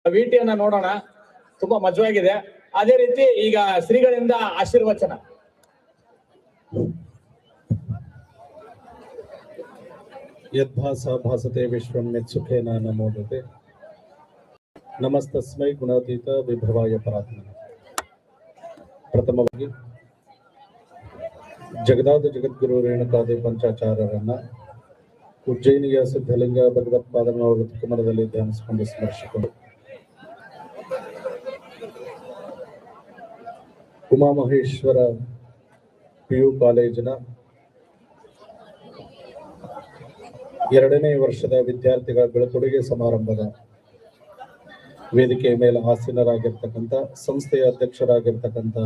ವಿಟಿಯನ್ನ ನೋಡೋಣ. ತುಂಬಾ ಮಜವಾಗಿದೆ. ಅದೇ ರೀತಿ ಈಗ ಶ್ರೀಗಳಿಂದ ಆಶೀರ್ವಚನ. ಯದ್ಭಾಸ ಭಾಸತೆ ವಿಶ್ವಂ ಯತ್ಸುಖೇನ ನಮೋದತೆ ನಮಸ್ತಸ್ಮೈ ಗುಣಾತೀತ ವಿಭವಾಯ ಪರಾತ್ಮನೆ. ಪ್ರಥಮವಾಗಿ ಜಗದಾದ ಜಗದ್ಗುರು ರೇಣುಕಾದಿ ಪಂಚಾಚಾರ್ಯರನ್ನ ಉಜ್ಜಯಿನಿಯ ಸಿದ್ಧಲಿಂಗ ಭಗವತ್ಪಾದನವರ ಕುಮಾರದಲ್ಲಿ ಧ್ಯಾನಿಸಿಕೊಂಡು ಸ್ಮರಿಸಿಕೊಂಡು ಉಮಾಮಹೇಶ್ವರ PU ಕಾಲೇಜಿನ 2ನೇ ವರ್ಷದ ವಿದ್ಯಾರ್ಥಿಗಳ ಬೀಳ್ಕೊಡುಗೆ ಸಮಾರಂಭದ ವೇದಿಕೆಯ ಮೇಲೆ ಆಸೀನರಾಗಿರ್ತಕ್ಕಂಥ ಸಂಸ್ಥೆಯ ಅಧ್ಯಕ್ಷರಾಗಿರ್ತಕ್ಕಂಥ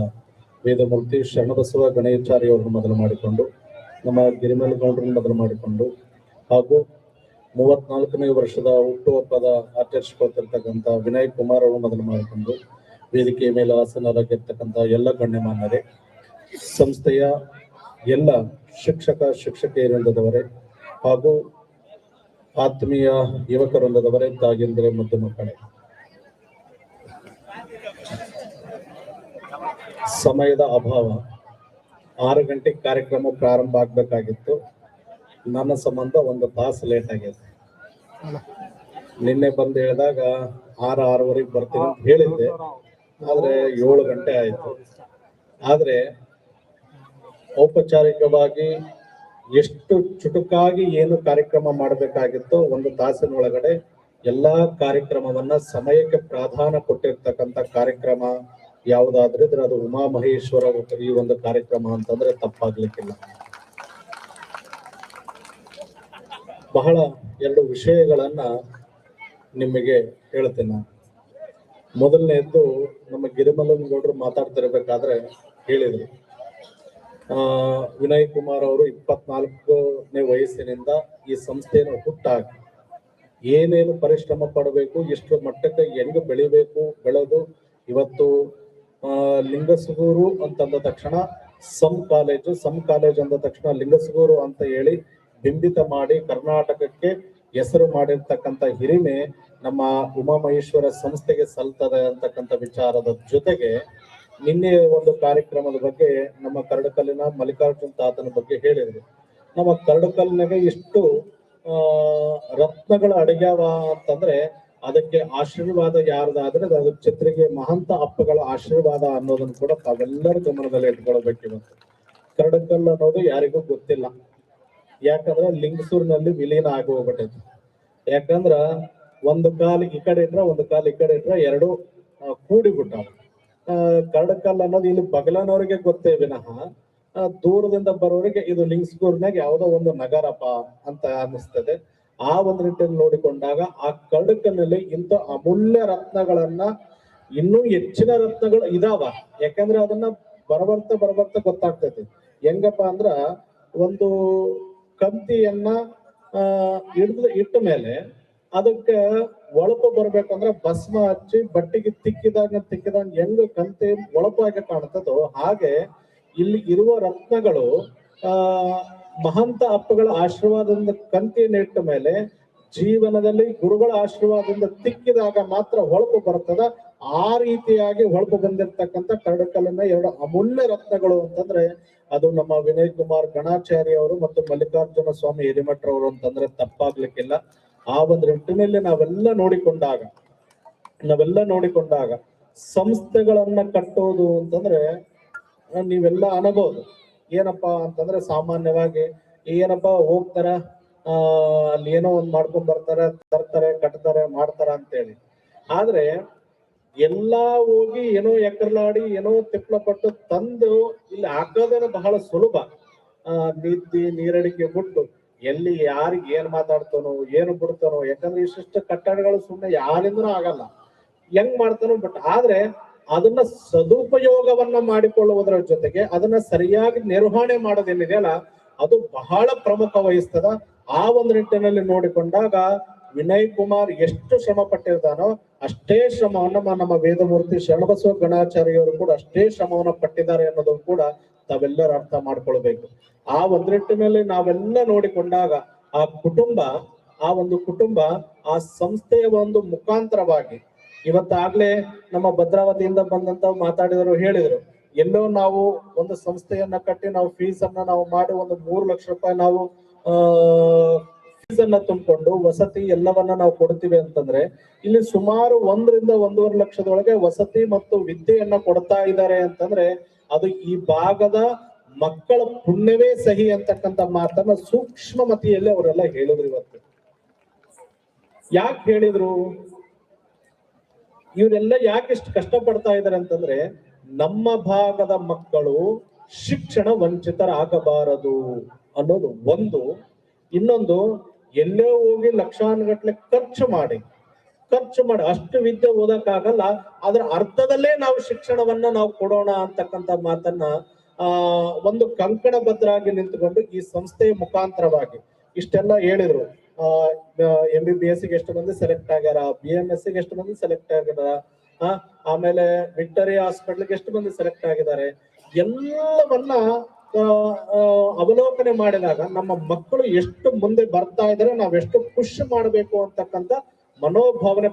ವೇದಮೂರ್ತಿ ಶರಣಬಸವ ಗಣೇಚಾರ್ಯ ಅವರನ್ನು ಮೊದಲು ಮಾಡಿಕೊಂಡು, ನಮ್ಮ ಗಿರಿಮಲ್ ಗೌಡ್ರನ್ನು ಮೊದಲು ಮಾಡಿಕೊಂಡು, ಹಾಗೂ 34ನೇ ವರ್ಷದ ಹುಟ್ಟುಹಬ್ಬದ ಆಚರಿಸಿಕೊಳ್ತಿರ್ತಕ್ಕಂಥ ವಿನಯ್ ಕುಮಾರ್ ಅವರನ್ನು ಮೊದಲು ಮಾಡಿಕೊಂಡು ವೇದಿಕೆಯ ಮೇಲೆ ಆಸೀನರಾಗಿರ್ತಕ್ಕಂಥ ಎಲ್ಲ ಗಣ್ಯಮಾನ್ಯರೇ, ಸಂಸ್ಥೆಯ ಎಲ್ಲ ಶಿಕ್ಷಕಿಯರಿಂದದವರೇ ಹಾಗೂ ಆತ್ಮೀಯ ಯುವಕರೊಂದದವರೇ, ತಾಗಿಂದರೆ ಮತ್ತು ಮಕ್ಕಳೇ, ಸಮಯದ ಅಭಾವ. 6 ಗಂಟೆಗೆ ಕಾರ್ಯಕ್ರಮ ಪ್ರಾರಂಭ ಆಗ್ಬೇಕಾಗಿತ್ತು. ನನ್ನ ಸಂಬಂಧ 1 ತಾಸು ಲೇಟ್ ಆಗಿದೆ. ನಿನ್ನೆ ಬಂದು ಹೇಳಿದಾಗ 6:30 ಬರ್ತೀನಿ ಅಂತ ಹೇಳಿದ್ದೆ, ಆದ್ರೆ 7 ಗಂಟೆ ಆಯ್ತು. ಆದ್ರೆ ಔಪಚಾರಿಕವಾಗಿ ಎಷ್ಟು ಚುಟುಕಾಗಿ ಏನು ಕಾರ್ಯಕ್ರಮ ಮಾಡಬೇಕಾಗಿತ್ತು, 1 ತಾಸಿನೊಳಗಡೆ ಎಲ್ಲಾ ಕಾರ್ಯಕ್ರಮವನ್ನ ಸಮಯಕ್ಕೆ ಪ್ರಾಧಾನ್ಯ ಕೊಟ್ಟಿರ್ತಕ್ಕಂಥ ಕಾರ್ಯಕ್ರಮ ಯಾವುದಾದ್ರೂ ಇದ್ರೆ ಅದು ಉಮಾಮಹೇಶ್ವರ ಈ ಒಂದು ಕಾರ್ಯಕ್ರಮ ಅಂತಂದ್ರೆ ತಪ್ಪಾಗ್ಲಿಕ್ಕಿಲ್ಲ. ಬಹಳ 2 ವಿಷಯಗಳನ್ನ ನಿಮಗೆ ಹೇಳ್ತೇನೆ. ಮೊದಲನೇದ್ದು, ನಮ್ಮ ಗಿರಿಮಲ್ಲನ್ ಗೌಡ್ರು ಮಾತಾಡ್ತಿರ್ಬೇಕಾದ್ರೆ ಹೇಳಿದ್ರು, ವಿನಯ್ ಕುಮಾರ್ ಅವರು 24ನೇ ವಯಸ್ಸಿನಿಂದ ಈ ಸಂಸ್ಥೆಯನ್ನು ಹುಟ್ಟಾಕಿ ಏನೇನು ಪರಿಶ್ರಮ ಪಡಬೇಕು, ಎಷ್ಟು ಮಟ್ಟಕ್ಕೆ ಹೆಂಗ್ ಬೆಳೆದು ಇವತ್ತು ಲಿಂಗಸಗೂರು ಅಂತಂದ ತಕ್ಷಣ ಸಮ್ ಕಾಲೇಜ್ ಅಂದ ತಕ್ಷಣ ಲಿಂಗಸಗೂರು ಅಂತ ಹೇಳಿ ಬಿಂಬಿತ ಮಾಡಿ ಕರ್ನಾಟಕಕ್ಕೆ ಹೆಸರು ಮಾಡಿರ್ತಕ್ಕಂಥ ಹಿರಿಮೆ ನಮ್ಮ ಉಮಾಮಹೇಶ್ವರ ಸಂಸ್ಥೆಗೆ ಸಲ್ತದೆ ಅಂತಕ್ಕಂಥ ವಿಚಾರದ ಜೊತೆಗೆ ನಿನ್ನೆ ಒಂದು ಕಾರ್ಯಕ್ರಮದ ಬಗ್ಗೆ ನಮ್ಮ ಕರಡಕಲ್ಲಿನ ಮಲ್ಲಿಕಾರ್ಜುನ್ ತಾತನ ಬಗ್ಗೆ ಹೇಳಿದ್ರು. ನಮ್ಮ ಕರಡಕಲ್ಲಿನಾಗ ಎಷ್ಟು ರತ್ನಗಳ ಅಡಗ್ಯಾವ ಅಂತಂದ್ರೆ ಅದಕ್ಕೆ ಆಶೀರ್ವಾದ ಯಾರ್ದಾದ್ರೆ ಅದು ಛತ್ರಿಗೆ ಮಹಂತ ಅಪ್ಪಗಳ ಆಶೀರ್ವಾದ ಅನ್ನೋದನ್ನು ಕೂಡ ತಾವೆಲ್ಲರೂ ಗಮನದಲ್ಲಿ ಇಟ್ಕೊಳ್ಬೇಕಿವತ್ತು. ಕರಡಕಲ್ ಅನ್ನೋದು ಯಾರಿಗೂ ಗೊತ್ತಿಲ್ಲ, ಯಾಕಂದ್ರೆ ಲಿಂಗಸೂರಿನಲ್ಲಿ ವಿಲೀನ ಆಗಿ ಹೋಗ್ಬಿಟ್ಟೈತಿ. ಯಾಕಂದ್ರ 1 ಕಾಲು ಈ ಕಡೆ ಇಟ್ರ 1 ಕಾಲು ಈ ಕಡೆ ಇಟ್ರ 2 ಕೂಡಿಬಿಟ್ಟಾವ. ಕರಡಕಲ್ ಅನ್ನೋದು ಇಲ್ಲಿ ಬಗಲನವರಿಗೆ ಗೊತ್ತೇ ವಿನಃ ದೂರದಿಂದ ಬರೋರಿಗೆ ಇದು ಲಿಂಗಸೂರಿನಾಗ ಯಾವುದೋ ಒಂದು ನಗರಪ್ಪ ಅಂತ ಅನ್ನಿಸ್ತದೆ. ಆ ಒಂದು ನಿಟ್ಟಿನಲ್ಲಿ ನೋಡಿಕೊಂಡಾಗ ಆ ಕರಡಕಲ್ನಲ್ಲಿ ಇಂಥ ಅಮೂಲ್ಯ ರತ್ನಗಳನ್ನ, ಇನ್ನೂ ಹೆಚ್ಚಿನ ರತ್ನಗಳು ಇದಾವ. ಯಾಕಂದ್ರೆ ಅದನ್ನ ಬರಬರ್ತಾ ಗೊತ್ತಾಗ್ತೈತಿ. ಹೆಂಗಪ್ಪ ಅಂದ್ರ, ಒಂದು ಕಂತಿಯನ್ನ ಇಟ್ಟ ಮೇಲೆ ಅದಕ್ಕೆ ಒಳಪು ಬರ್ಬೇಕಂದ್ರ ಭಸ್ಮ ಹಚ್ಚಿ ಬಟ್ಟೆಗೆ ತಿಕ್ಕಿದಾಗ ಹೆಂಗ ಕಂತಿ ಒಳಪಾಗಿ ಕಾಣ್ತದೋ ಹಾಗೆ ಇಲ್ಲಿ ಇರುವ ರತ್ನಗಳು ಮಹಂತ ಅಪ್ಪಗಳ ಆಶೀರ್ವಾದದಿಂದ ಕಂತಿಯನ್ನು ಇಟ್ಟ ಮೇಲೆ ಜೀವನದಲ್ಲಿ ಗುರುಗಳ ಆಶೀರ್ವಾದದಿಂದ ತಿಕ್ಕಿದಾಗ ಮಾತ್ರ ಹೊಳಪು ಬರ್ತದ. ಆ ರೀತಿಯಾಗಿ ಹೊಳಪು ಬಂದಿರ್ತಕ್ಕಂಥ ಕರಡಕಲ್ಲಿನ 2 ಅಮೂಲ್ಯ ರತ್ನಗಳು ಅಂತಂದ್ರೆ ಅದು ನಮ್ಮ ವಿನಯ್ ಕುಮಾರ್ ಗಣಾಚಾರ್ಯ ಅವರು ಮತ್ತು ಮಲ್ಲಿಕಾರ್ಜುನ ಸ್ವಾಮಿ ಹಿರೇಮಠರವರು ಅಂತಂದ್ರೆ ತಪ್ಪಾಗ್ಲಿಕ್ಕಿಲ್ಲ. ಆ ಒಂದು ನಿಟ್ಟಿನಲ್ಲಿ ನಾವೆಲ್ಲ ನೋಡಿಕೊಂಡಾಗ ಸಂಸ್ಥೆಗಳನ್ನ ಕಟ್ಟೋದು ಅಂತಂದ್ರೆ ನೀವೆಲ್ಲ ಅನಬಹುದು. ಏನಪ್ಪಾ ಅಂತಂದ್ರೆ ಸಾಮಾನ್ಯವಾಗಿ ಏನಪ್ಪಾ ಹೋಗ್ತಾರ, ಅಲ್ಲಿ ಏನೋ ಒಂದ್ ಮಾಡ್ಕೊಂಡ್ ಬರ್ತಾರೆ, ತರ್ತಾರೆ, ಕಟ್ತಾರೆ, ಮಾಡ್ತಾರ ಅಂತೇಳಿ. ಆದ್ರೆ ಎಲ್ಲಾ ಹೋಗಿ ಏನೋ ಎಕರ್ಲಾಡಿ ಏನೋ ತಿಪ್ಪಲ ಪಟ್ಟು ತಂದು ಇಲ್ಲಿ ಹಾಕೋದೇನೋ ಬಹಳ ಸುಲಭ. ನೀರಡಿಕೆ ಬಿಟ್ಟು ಎಲ್ಲಿ ಯಾರಿಗೆ ಏನ್ ಮಾತಾಡ್ತಾನೋ ಏನು ಬಿಡ್ತಾನೋ, ಯಾಕಂದ್ರೆ ಇಷ್ಟಿಷ್ಟು ಕಟ್ಟಡಗಳು ಸುಮ್ಮನೆ ಯಾರಿಂದನೂ ಆಗಲ್ಲ, ಹೆಂಗ್ ಮಾಡ್ತಾನೋ. ಬಟ್ ಆದ್ರೆ ಅದನ್ನ ಸದುಪಯೋಗವನ್ನ ಮಾಡಿಕೊಳ್ಳುವುದರ ಜೊತೆಗೆ ಅದನ್ನ ಸರಿಯಾಗಿ ನಿರ್ವಹಣೆ ಮಾಡೋದೇನಿದೆಯಲ್ಲ ಅದು ಬಹಳ ಪ್ರಮುಖ ವಹಿಸ್ತದ. ಆ ಒಂದು ನಿಟ್ಟಿನಲ್ಲಿ ನೋಡಿಕೊಂಡಾಗ ವಿನಯ್ ಕುಮಾರ್ ಎಷ್ಟು ಶ್ರಮ ಪಟ್ಟಿರ್ತಾನೋ ಅಷ್ಟೇ ಶ್ರಮವನ್ನ ನಮ್ಮ ವೇದಮೂರ್ತಿ ಶರಣಬಸವ ಗಣಾಚಾರ್ಯವರು ಕೂಡ ಅಷ್ಟೇ ಶ್ರಮವನ್ನ ಪಟ್ಟಿದ್ದಾರೆ ಅನ್ನೋದು ಕೂಡ ತಾವೆಲ್ಲರೂ ಅರ್ಥ ಮಾಡ್ಕೊಳ್ಬೇಕು. ಆ ಒಂದು ನಿಟ್ಟಿನಲ್ಲಿ ನಾವೆಲ್ಲ ನೋಡಿಕೊಂಡಾಗ ಆ ಒಂದು ಕುಟುಂಬ ಆ ಸಂಸ್ಥೆಯ ಒಂದು ಮುಖಾಂತರವಾಗಿ ಇವತ್ತಾಗ್ಲೇ ನಮ್ಮ ಭದ್ರಾವತಿಯಿಂದ ಬಂದಂತ ಮಾತಾಡಿದರು, ಹೇಳಿದ್ರು, ಎಲ್ಲೋ ನಾವು ಒಂದು ಸಂಸ್ಥೆಯನ್ನ ಕಟ್ಟಿ ನಾವು ಫೀಸ್ ಅನ್ನ ನಾವು ಮಾಡಿ ಒಂದು 3 ಲಕ್ಷ ರೂಪಾಯಿ ನಾವು ಫೀಸ್ ಅನ್ನ ತುಂಬಿಕೊಂಡು ವಸತಿ ಎಲ್ಲವನ್ನ ನಾವು ಕೊಡ್ತೀವಿ ಅಂತಂದ್ರೆ, ಇಲ್ಲಿ ಸುಮಾರು 1 ರಿಂದ 1.5 ಲಕ್ಷದೊಳಗೆ ವಸತಿ ಮತ್ತು ವಿದ್ಯೆಯನ್ನ ಕೊಡ್ತಾ ಇದ್ದಾರೆ ಅಂತಂದ್ರೆ ಅದು ಈ ಭಾಗದ ಮಕ್ಕಳ ಪುಣ್ಯವೇ ಸಹಿ ಅಂತಕ್ಕಂಥ ಮಾತನ್ನ ಸೂಕ್ಷ್ಮಮತಿಯಲ್ಲಿ ಅವರೆಲ್ಲ ಹೇಳಿದ್ರು. ಇವತ್ತು ಯಾಕೆ ಹೇಳಿದ್ರು, ಇವರೆಲ್ಲ ಯಾಕೆ ಇಷ್ಟು ಕಷ್ಟ ಪಡ್ತಾ ಇದಾರೆ ಅಂತಂದ್ರೆ ನಮ್ಮ ಭಾಗದ ಮಕ್ಕಳು ಶಿಕ್ಷಣ ವಂಚಿತರಾಗಬಾರದು ಅನ್ನೋದು ಒಂದು. ಇನ್ನೊಂದು, ಎಲ್ಲೇ ಹೋಗಿ ಲಕ್ಷಾನುಗಟ್ಲೆ ಖರ್ಚು ಮಾಡಿ ಅಷ್ಟು ವಿದ್ಯೆ ಓದಕ್ಕಾಗಲ್ಲ, ಅದ್ರ ಅರ್ಥದಲ್ಲೇ ನಾವು ಶಿಕ್ಷಣವನ್ನ ನಾವು ಕೊಡೋಣ ಅಂತಕ್ಕಂಥ ಮಾತನ್ನ ಒಂದು ಕಂಕಣಬದ್ಧರಾಗಿ ನಿಂತುಕೊಂಡು ಈ ಸಂಸ್ಥೆಯ ಮುಖಾಂತರವಾಗಿ ಇಷ್ಟೆಲ್ಲ ಹೇಳಿದ್ರು. MBBS ಗೆ ಎಷ್ಟು ಮಂದಿ ಸೆಲೆಕ್ಟ್ ಆಗ್ಯಾರ, BMS ಗೆ ಎಷ್ಟು ಮಂದಿ ಸೆಲೆಕ್ಟ್ ಆಗ್ಯಾರ, ಆಮೇಲೆ ವಿಕ್ಟೋರಿಯಾ ಹಾಸ್ಪಿಟಲ್ಗೆ ಎಷ್ಟು ಮಂದಿ ಸೆಲೆಕ್ಟ್ ಆಗಿದ್ದಾರೆ, ಎಲ್ಲವನ್ನ ಅವಲೋಕನೆ ಮಾಡಿದಾಗ ನಮ್ಮ ಮಕ್ಕಳು ಎಷ್ಟು ಮುಂದೆ ಬರ್ತಾ ಇದ್ದಾರೆ, ನಾವೆಷ್ಟು ಪುಷ್ ಮಾಡಬೇಕು ಅಂತಕ್ಕಂಥ ಮನೋಭಾವನೆ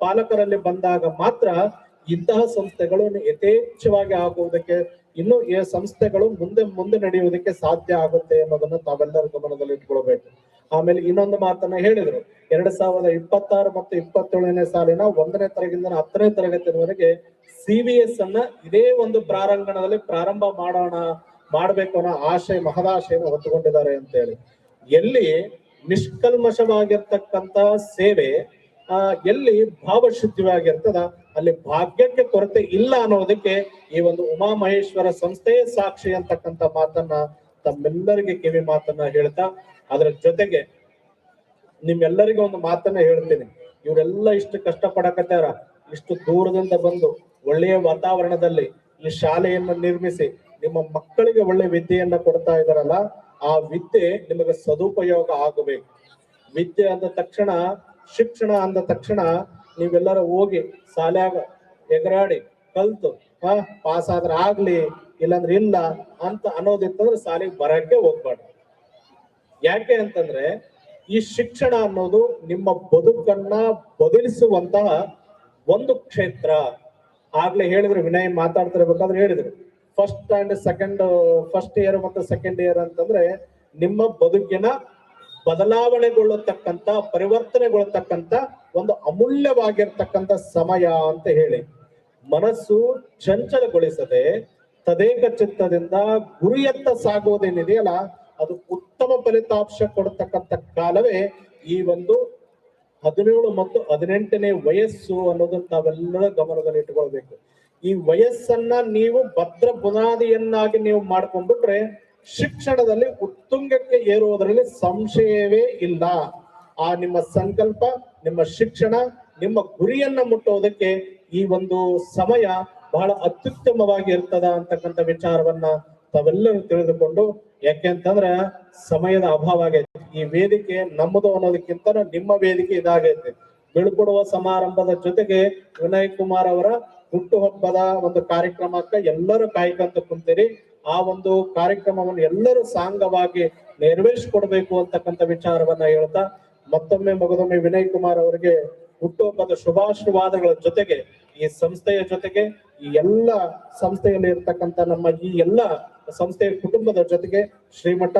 ಪಾಲಕರಲ್ಲಿ ಬಂದಾಗ ಮಾತ್ರ ಇಂತಹ ಸಂಸ್ಥೆಗಳು ಯಥೇಚ್ಛವಾಗಿ ಆಗುವುದಕ್ಕೆ, ಇನ್ನು ಈ ಸಂಸ್ಥೆಗಳು ಮುಂದೆ ನಡೆಯುವುದಕ್ಕೆ ಸಾಧ್ಯ ಆಗುತ್ತೆ ಅನ್ನೋದನ್ನ ತಾವೆಲ್ಲರೂ ಗಮನದಲ್ಲಿ ಇಟ್ಕೊಳ್ಬೇಕು. ಆಮೇಲೆ ಇನ್ನೊಂದು ಮಾತನ್ನ ಹೇಳಿದ್ರು, 2026 ಮತ್ತು 27ನೇ ಸಾಲಿನ 1ನೇ ತರಗತಿಯಿಂದ 10ನೇ ತರಗತಿವರೆಗೆ CBS ಅನ್ನ ಇದೇ ಒಂದು ಪ್ರಾರಂಗಣದಲ್ಲಿ ಪ್ರಾರಂಭ ಮಾಡಬೇಕು ಅನ್ನೋ ಮಹದಾಶೆಯನ್ನು ಹೊತ್ತುಕೊಂಡಿದ್ದಾರೆ ಅಂತ ಹೇಳಿ, ಎಲ್ಲಿ ನಿಷ್ಕಲ್ಮಶವಾಗಿರ್ತಕ್ಕಂತ ಸೇವೆ, ಎಲ್ಲಿ ಭಾವಶುದ್ಧವಾಗಿರ್ತದ ಅಲ್ಲಿ ಭಾಗ್ಯಕ್ಕೆ ಕೊರತೆ ಇಲ್ಲ ಅನ್ನೋದಕ್ಕೆ ಈ ಒಂದು ಉಮಾಮಹೇಶ್ವರ ಸಂಸ್ಥೆಯೇ ಸಾಕ್ಷಿ ಅಂತಕ್ಕಂಥ ಮಾತನ್ನ ತಮ್ಮೆಲ್ಲರಿಗೆ ಕಿವಿ ಮಾತನ್ನ ಹೇಳ್ತಾ, ಅದರ ಜೊತೆಗೆ ನಿಮ್ಮೆಲ್ಲರಿಗೂ ಒಂದು ಮಾತನ್ನ ಹೇಳ್ತೀನಿ. ಇವರೆಲ್ಲ ಇಷ್ಟು ಕಷ್ಟ ಪಡಕತ್ತಾರ, ಇಷ್ಟು ದೂರದಿಂದ ಬಂದು ಒಳ್ಳೆಯ ವಾತಾವರಣದಲ್ಲಿ ಈ ಶಾಲೆಯನ್ನು ನಿರ್ಮಿಸಿ ನಿಮ್ಮ ಮಕ್ಕಳಿಗೆ ಒಳ್ಳೆ ವಿದ್ಯೆಯನ್ನ ಕೊಡ್ತಾ ಇದಾರಲ್ಲ, ಆ ವಿದ್ಯೆ ನಿಮಗೆ ಸದುಪಯೋಗ ಆಗಬೇಕು. ವಿದ್ಯೆ ಅಂದ ತಕ್ಷಣ, ಶಿಕ್ಷಣ ಅಂದ ತಕ್ಷಣ ನೀವೆಲ್ಲರೂ ಹೋಗಿ ಶಾಲ್ಯಾಗ ಎಗರಾಡಿ ಕಲ್ತು ಪಾಸ್ ಆದ್ರೆ ಆಗ್ಲಿ ಇಲ್ಲಾಂದ್ರೆ ಇಲ್ಲ ಅಂತ ಅನ್ನೋದಿತ್ತಂದ್ರೆ ಶಾಲೆಗೆ ಬರಕ್ಕೆ ಹೋಗ್ಬಾರ್ದು. ಯಾಕೆ ಅಂತಂದ್ರೆ ಈ ಶಿಕ್ಷಣ ಅನ್ನೋದು ನಿಮ್ಮ ಬದುಕನ್ನ ಬದಲಿಸುವಂತಹ ಒಂದು ಕ್ಷೇತ್ರ. ಆಗ್ಲೇ ಹೇಳಿದ್ರು, ವಿನಯ್ ಮಾತಾಡ್ತಿರ್ಬೇಕಾದ್ರೆ ಹೇಳಿದ್ರು, ಫಸ್ಟ್ ಇಯರ್ ಮತ್ತು ಸೆಕೆಂಡ್ ಇಯರ್ ಅಂತಂದ್ರೆ ನಿಮ್ಮ ಬದುಕಿನ ಬದಲಾವಣೆಗೊಳ್ಳತಕ್ಕಂತ, ಪರಿವರ್ತನೆಗೊಳ್ಳತಕ್ಕಂತ ಒಂದು ಅಮೂಲ್ಯವಾಗಿರ್ತಕ್ಕಂಥ ಸಮಯ ಅಂತ ಹೇಳಿ, ಮನಸ್ಸು ಚಂಚಲಗೊಳಿಸದೆ ತದೇಕ ಚಿತ್ತದಿಂದ ಗುರಿಯತ್ತ ಸಾಗುವುದೇನಿದೆಯಲ್ಲ ಅದು ಉತ್ತಮ ಫಲಿತಾಂಶ ಕೊಡತಕ್ಕಂಥ ಕಾಲವೇ ಈ ಒಂದು 17 ಮತ್ತು 18ನೇ ವಯಸ್ಸು ಅನ್ನೋದನ್ನ ತಾವೆಲ್ಲರ ಗಮನದಲ್ಲಿ ಇಟ್ಕೊಳ್ಬೇಕು. ಈ ವಯಸ್ಸನ್ನ ನೀವು ಭದ್ರ ಬುನಾದಿಯನ್ನಾಗಿ ನೀವು ಮಾಡ್ಕೊಂಡ್ಬಿಟ್ರೆ ಶಿಕ್ಷಣದಲ್ಲಿ ಉತ್ತುಂಗಕ್ಕೆ ಏರುವುದರಲ್ಲಿ ಸಂಶಯವೇ ಇಲ್ಲ. ಆ ನಿಮ್ಮ ಸಂಕಲ್ಪ, ನಿಮ್ಮ ಶಿಕ್ಷಣ, ನಿಮ್ಮ ಗುರಿಯನ್ನ ಮುಟ್ಟೋದಕ್ಕೆ ಈ ಒಂದು ಸಮಯ ಬಹಳ ಅತ್ಯುತ್ತಮವಾಗಿ ಇರ್ತದ ಅಂತಕ್ಕಂಥ ವಿಚಾರವನ್ನ ತಾವೆಲ್ಲರೂ ತಿಳಿದುಕೊಂಡು, ಯಾಕೆಂತಂದ್ರ ಸಮಯದ ಅಭಾವ ಆಗೈತೆ. ಈ ವೇದಿಕೆ ನಮ್ಮದು ಅನ್ನೋದಕ್ಕಿಂತ ನಿಮ್ಮ ವೇದಿಕೆ ಇದಾಗೈತೆ. ಬೀಳ್ಕೊಡುವ ಸಮಾರಂಭದ ಜೊತೆಗೆ ವಿನಯ್ ಕುಮಾರ್ ಅವರ ಹುಟ್ಟುಹಬ್ಬದ ಒಂದು ಕಾರ್ಯಕ್ರಮಕ್ಕೆ ಎಲ್ಲರೂ ಕಾಯ್ಕೊಂತ ಕುಂತೀರಿ. ಆ ಒಂದು ಕಾರ್ಯಕ್ರಮವನ್ನು ಎಲ್ಲರೂ ಸಾಂಗವಾಗಿ ನೆರವೇರಿಸಿಕೊಡ್ಬೇಕು ಅಂತಕ್ಕಂಥ ವಿಚಾರವನ್ನ ಹೇಳ್ತಾ, ಮತ್ತೊಮ್ಮೆ ಮಗದೊಮ್ಮೆ ವಿನಯ್ ಕುಮಾರ್ ಅವರಿಗೆ ಹುಟ್ಟುಹಬ್ಬದ ಶುಭಾಶೀರ್ವಾದಗಳ ಜೊತೆಗೆ ಈ ಸಂಸ್ಥೆಯ ಜೊತೆಗೆ ಈ ಎಲ್ಲ ಸಂಸ್ಥೆಯಲ್ಲಿ ಇರ್ತಕ್ಕಂಥ ನಮ್ಮ ಈ ಎಲ್ಲ ಸಂಸ್ಥೆಯ ಕುಟುಂಬದ ಜೊತೆಗೆ ಶ್ರೀಮಠ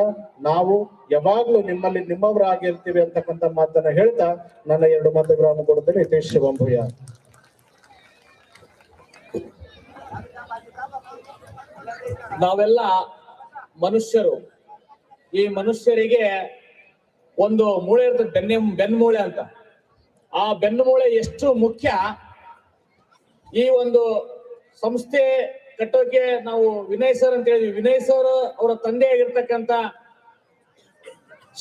ನಾವು ಯಾವಾಗ್ಲೂ ನಿಮ್ಮಲ್ಲಿ ನಿಮ್ಮವರಾಗಿರ್ತೀವಿ ಅಂತಕ್ಕಂಥ ಮಾತನ್ನ ಹೇಳ್ತಾ ನನ್ನ 2 ಮಾತುಗಳನ್ನು ಕೊಡುತ್ತೇನೆ. ಹಿತೇಶ್ ಶಿವಂಭೂಯ. ನಾವೆಲ್ಲ ಮನುಷ್ಯರು. ಈ ಮನುಷ್ಯರಿಗೆ ಒಂದು ಮೂಳೆ ಇರ್ತದೆ, ಬೆನ್ಮೂಳೆ ಅಂತ. ಆ ಬೆನ್ನುಮೂಳೆ ಎಷ್ಟು ಮುಖ್ಯ. ಈ ಒಂದು ಸಂಸ್ಥೆ ಕಟ್ಟೋಕೆ ನಾವು ವಿನಯ್ ಸರ್ ಅಂತ ಹೇಳಿದ್ವಿ. ವಿನಯ್ ಸರ್ ಅವರ ತಂದೆ ಆಗಿರ್ತಕ್ಕಂಥ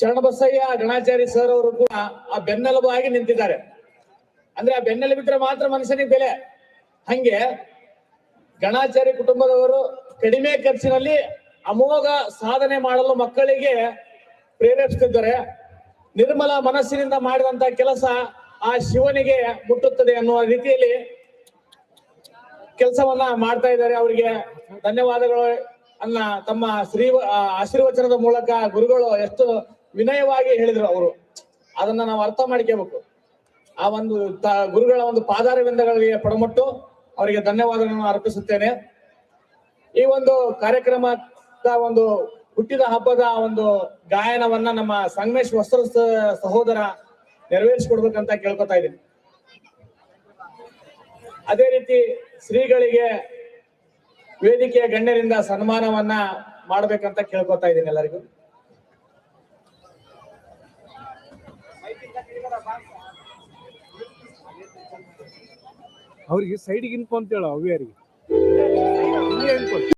ಶರಣಬಸಯ್ಯ ಗಣಾಚಾರಿ ಸರ್ ಅವರು ಕೂಡ ಆ ಬೆನ್ನೆಲುಬಾಗಿ ನಿಂತಿದ್ದಾರೆ. ಅಂದ್ರೆ ಆ ಬೆನ್ನೆಲುಬಿದ್ರೆ ಮಾತ್ರ ಮನುಷ್ಯನಿಗೆ ಬೆಲೆ. ಹಂಗೆ ಗಣಾಚಾರಿ ಕುಟುಂಬದವರು ಕಡಿಮೆ ಖರ್ಚಿನಲ್ಲಿ ಅಮೋಘ ಸಾಧನೆ ಮಾಡಲು ಮಕ್ಕಳಿಗೆ ಪ್ರೇರೇಪಿಸುತ್ತಿದ್ದಾರೆ. ನಿರ್ಮಲ ಮನಸ್ಸಿನಿಂದ ಮಾಡಿದಂತ ಕೆಲಸ ಆ ಶಿವನಿಗೆ ಮುಟ್ಟುತ್ತದೆ ಅನ್ನುವ ರೀತಿಯಲ್ಲಿ ಕೆಲಸವನ್ನ ಮಾಡ್ತಾ ಇದ್ದಾರೆ. ಅವರಿಗೆ ಧನ್ಯವಾದಗಳು ಅನ್ನ ತಮ್ಮ ಆಶೀರ್ವಚನದ ಮೂಲಕ ಗುರುಗಳು ಎಷ್ಟು ವಿನಯವಾಗಿ ಹೇಳಿದ್ರು. ಅವರು ಅದನ್ನ ನಾವು ಅರ್ಥ ಮಾಡ್ಕೋಬೇಕು. ಆ ಒಂದು ಗುರುಗಳ ಒಂದು ಪಾದಾರವಿಂದಗಳಿಗೆ ಪಡಮಟ್ಟು ಅವರಿಗೆ ಧನ್ಯವಾದಗಳನ್ನು ಅರ್ಪಿಸುತ್ತೇನೆ. ಈ ಒಂದು ಕಾರ್ಯಕ್ರಮದ ಒಂದು ಹುಟ್ಟಿದ ಹಬ್ಬದ ಒಂದು ಗಾಯನವನ್ನ ನಮ್ಮ ಸಂಗಮೇಶ್ ವಸ್ತ್ರ ಸಹೋದರ ನೆರವೇರಿಸಿಕೊಡ್ಬೇಕಂತ ಕೇಳ್ಕೊತಾ ಇದ್ದೀನಿ. ಅದೇ ರೀತಿ ಶ್ರೀಗಳಿಗೆ ವೇದಿಕೆಯ ಗಣ್ಯರಿಂದ ಸನ್ಮಾನವನ್ನ ಮಾಡ್ಬೇಕಂತ ಕೇಳ್ಕೊತಾ ಇದ್ದೀನಿ ಎಲ್ಲರಿಗೂ. ಅವ್ರಿಗೆ ಸೈಡಿಗೆ ಇನ್ಕೊ ಅಂತ ಹೇಳ ಅವ್ಯಾರಿಗೆ